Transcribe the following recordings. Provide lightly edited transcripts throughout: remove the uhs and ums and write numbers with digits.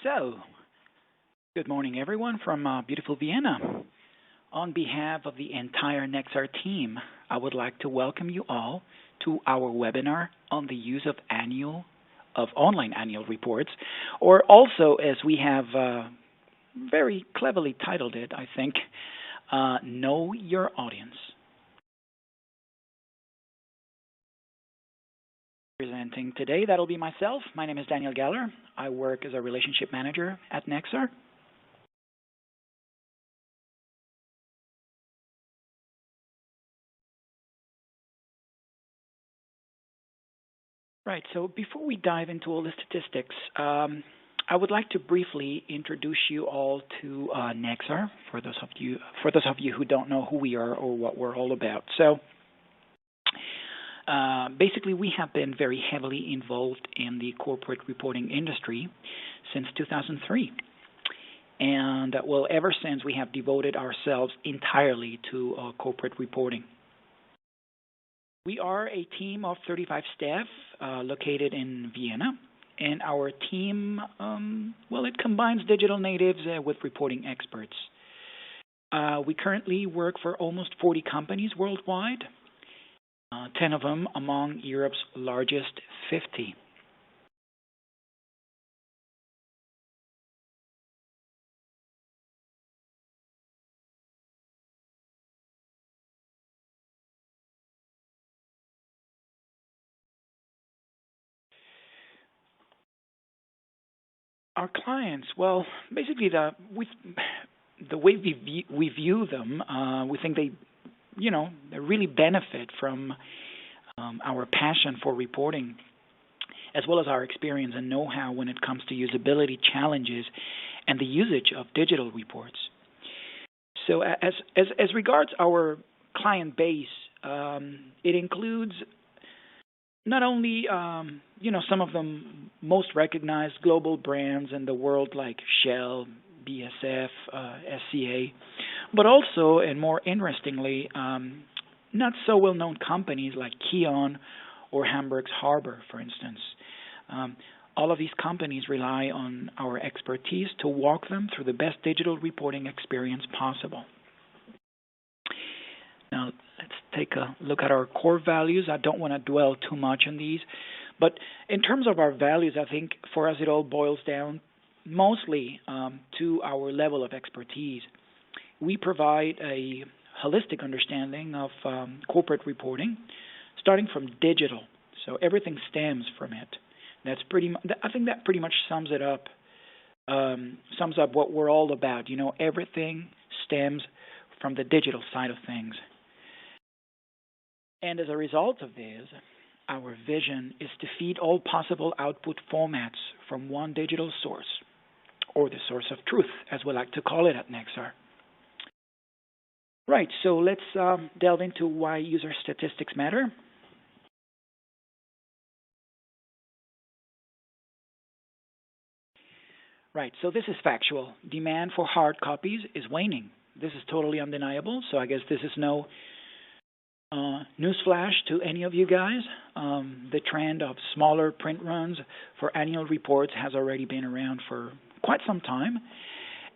So, good morning, everyone, from beautiful Vienna. On behalf of the entire nexxar team, I would like to welcome you all to our webinar on the use of online annual reports, or also, as we have very cleverly titled it, I think, Know Your Audience. Presenting today, that'll be myself. My name is Daniel Geller. I work as a relationship manager at nexxar. Right, so before we dive into all the statistics, I would like to briefly introduce you all to nexxar for those of you who don't know who we are or what we're all about. So basically, we have been very heavily involved in the corporate reporting industry since 2003. And, well, ever since, we have devoted ourselves entirely to corporate reporting. We are a team of 35 staff located in Vienna. And our team, well, it combines digital natives with reporting experts. We currently work for almost 40 companies worldwide. 10 of them among Europe's largest 50. Our clients, well, basically the way we view them, we think they really benefit from our passion for reporting, as well as our experience and know-how when it comes to usability challenges and the usage of digital reports. So as regards our client base, it includes not only some of the most recognized global brands in the world like Shell, BASF, SCA, but also, and more interestingly, not so well-known companies like Kion or Hamburg's Harbor, for instance. All of these companies rely on our expertise to walk them through the best digital reporting experience possible. Now, let's take a look at our core values. I don't want to dwell too much on these, but in terms of our values, I think for us it all boils down mostly to our level of expertise. We provide a holistic understanding of corporate reporting, starting from digital. So everything stems from it. I think that pretty much sums it up. Sums up what we're all about. Everything stems from the digital side of things. And as a result of this, our vision is to feed all possible output formats from one digital source, or the source of truth, as we like to call it at nexxar. Right, so let's delve into why user statistics matter. Right, so this is factual. Demand for hard copies is waning. This is totally undeniable, so I guess this is no newsflash to any of you guys. The trend of smaller print runs for annual reports has already been around for quite some time,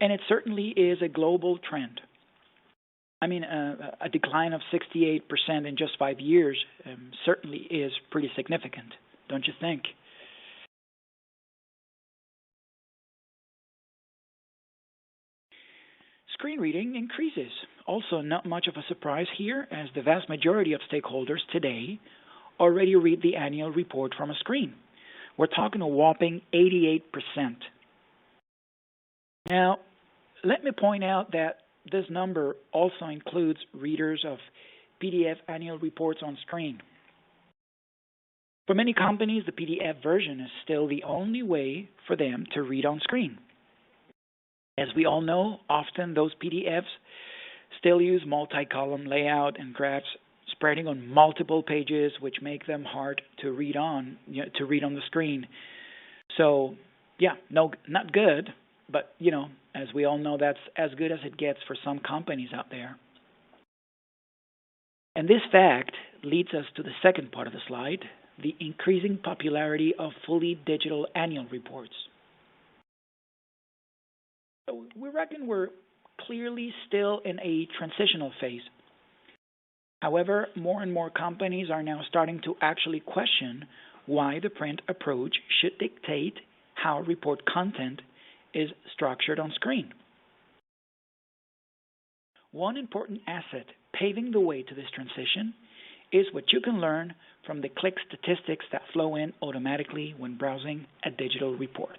and it certainly is a global trend. I mean, a decline of 68% in just 5 years certainly is pretty significant, don't you think? Screen reading increases. Also, not much of a surprise here, as the vast majority of stakeholders today already read the annual report from a screen. We're talking a whopping 88%. Now, let me point out that this number also includes readers of PDF annual reports on screen. For many companies, the PDF version is still the only way for them to read on screen. As we all know, often those PDFs still use multi-column layout and graphs spreading on multiple pages, which make them hard to read on the screen. So, yeah, no, not good, but as we all know, that's as good as it gets for some companies out there. And this fact leads us to the second part of the slide, the increasing popularity of fully digital annual reports. So we reckon we're clearly still in a transitional phase. However, more and more companies are now starting to actually question why the print approach should dictate how report content is structured on screen. One important asset paving the way to this transition is what you can learn from the click statistics that flow in automatically when browsing a digital report.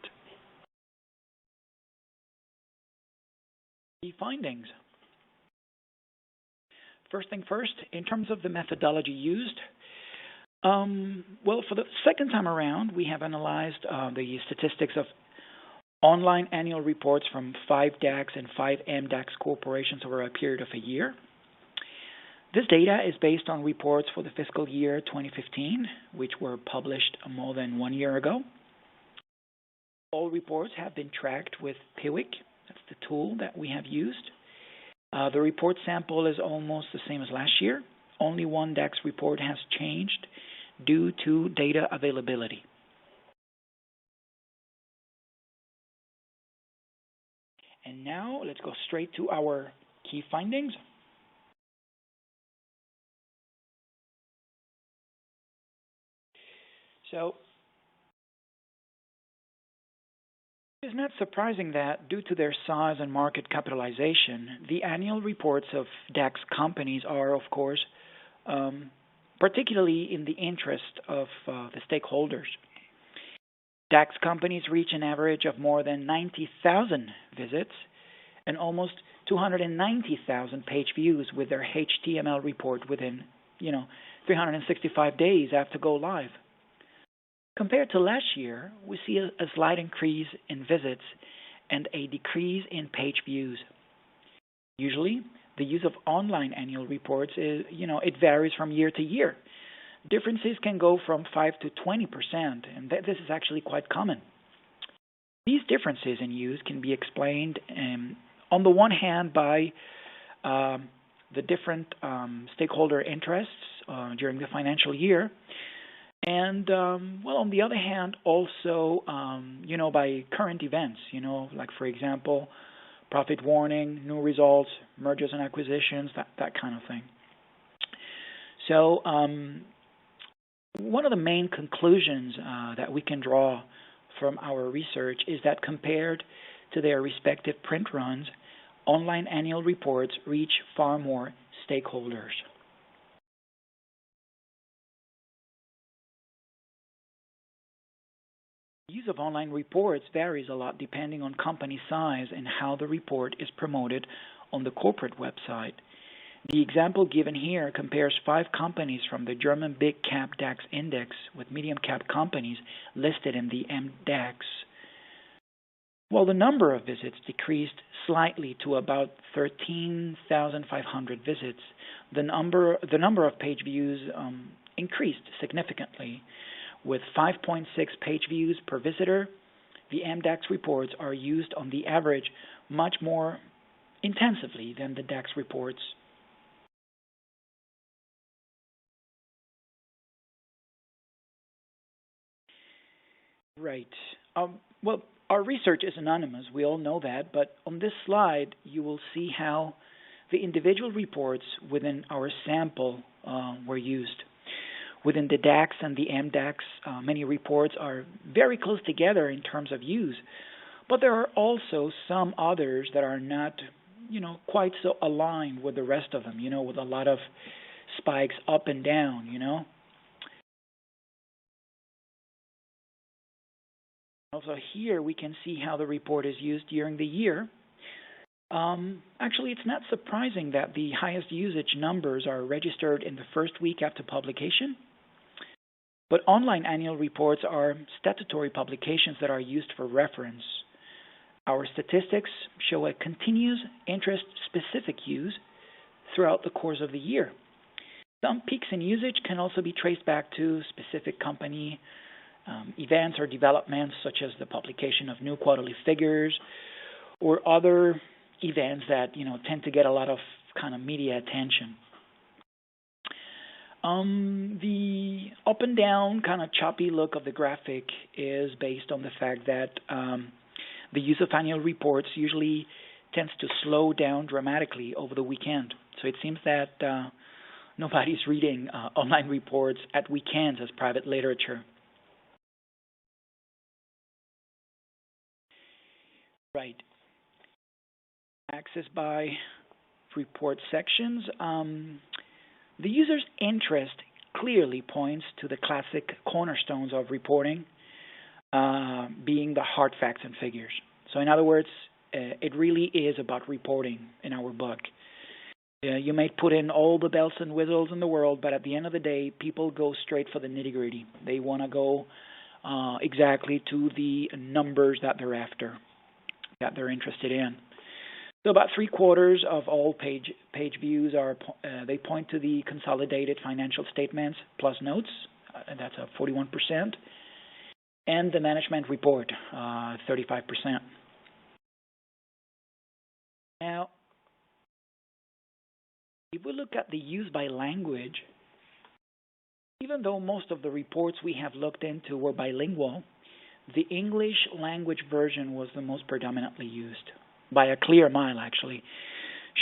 Key findings. First thing first, in terms of the methodology used, well, for the second time around, we have analyzed the statistics of online annual reports from 5 DAX and 5 MDAX corporations over a period of a year. This data is based on reports for the fiscal year 2015, which were published more than 1 year ago. All reports have been tracked with PIWIC. That's the tool that we have used. The report sample is almost the same as last year. Only one DAX report has changed due to data availability. And now let's go straight to our key findings. So it is not surprising that, due to their size and market capitalization, the annual reports of DAX companies are, of course, particularly in the interest of the stakeholders. DAX companies reach an average of more than 90,000 visits and almost 290,000 page views with their HTML report within, 365 days after go live. Compared to last year, we see a slight increase in visits and a decrease in page views. Usually, the use of online annual reports is, it varies from year to year. Differences can go from 5 to 20%, and this is actually quite common. These differences in use can be explained, on the one hand, by the different stakeholder interests during the financial year, and, on the other hand, also, by current events, like, for example, profit warning, new results, mergers and acquisitions, that kind of thing. So, one of the main conclusions that we can draw from our research is that compared to their respective print runs, online annual reports reach far more stakeholders. The use of online reports varies a lot depending on company size and how the report is promoted on the corporate website. The example given here compares 5 companies from the German Big Cap DAX Index with medium cap companies listed in the MDAX. While the number of visits decreased slightly to about 13,500 visits, the number of page views increased significantly. With 5.6 page views per visitor, the MDAX reports are used on the average much more intensively than the DAX reports. Right. Well, our research is anonymous. We all know that. But on this slide, you will see how the individual reports within our sample were used. Within the DAX and the MDAX, many reports are very close together in terms of use. But there are also some others that are not, quite so aligned with the rest of them, with a lot of spikes up and down, Also here we can see how the report is used during the year. Actually, it's not surprising that the highest usage numbers are registered in the first week after publication. But online annual reports are statutory publications that are used for reference. Our statistics show a continuous interest-specific use throughout the course of the year. Some peaks in usage can also be traced back to specific company events or developments, such as the publication of new quarterly figures or other events that tend to get a lot of kind of media attention. The up and down kind of choppy look of the graphic is based on the fact that the use of annual reports usually tends to slow down dramatically over the weekend. So it seems that nobody's reading online reports at weekends as private literature. Right. Access by report sections. The user's interest clearly points to the classic cornerstones of reporting, being the hard facts and figures. So in other words, it really is about reporting in our book. You may put in all the bells and whistles in the world, but at the end of the day, people go straight for the nitty-gritty. They want to go exactly to the numbers that they're after, that they're interested in. So about 3/4 of all page views are they point to the consolidated financial statements plus notes, and that's a 41%, and the management report, 35%. Now, if we look at the use by language, even though most of the reports we have looked into were bilingual, the English language version was the most predominantly used, by a clear mile, actually.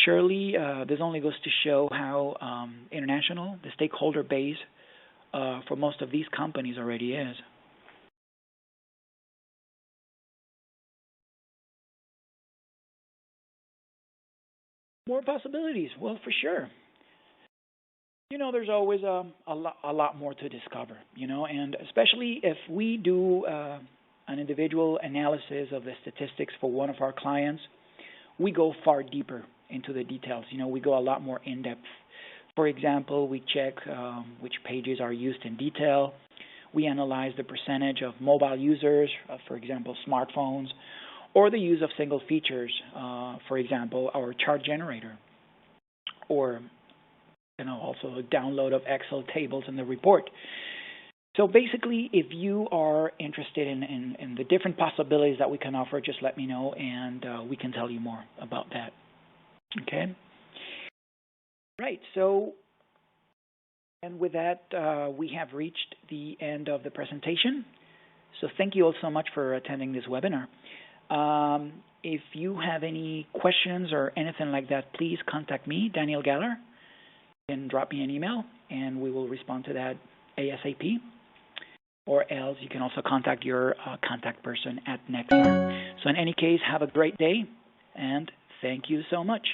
Surely, this only goes to show how international the stakeholder base for most of these companies already is. More possibilities, well, for sure. There's always a lot more to discover, and especially if we do an individual analysis of the statistics for one of our clients, we go far deeper into the details. We go a lot more in depth. For example, we check which pages are used in detail. We analyze the percentage of mobile users, for example, smartphones, or the use of single features, for example, our chart generator, or also a download of Excel tables in the report. So basically, if you are interested in the different possibilities that we can offer, just let me know, and we can tell you more about that. Okay? Right, so, and with that, we have reached the end of the presentation. So thank you all so much for attending this webinar. If you have any questions or anything like that, please contact me, Daniel Galler, and drop me an email, and we will respond to that ASAP. Or else you can also contact your contact person at nexxar. So in any case, have a great day, and thank you so much.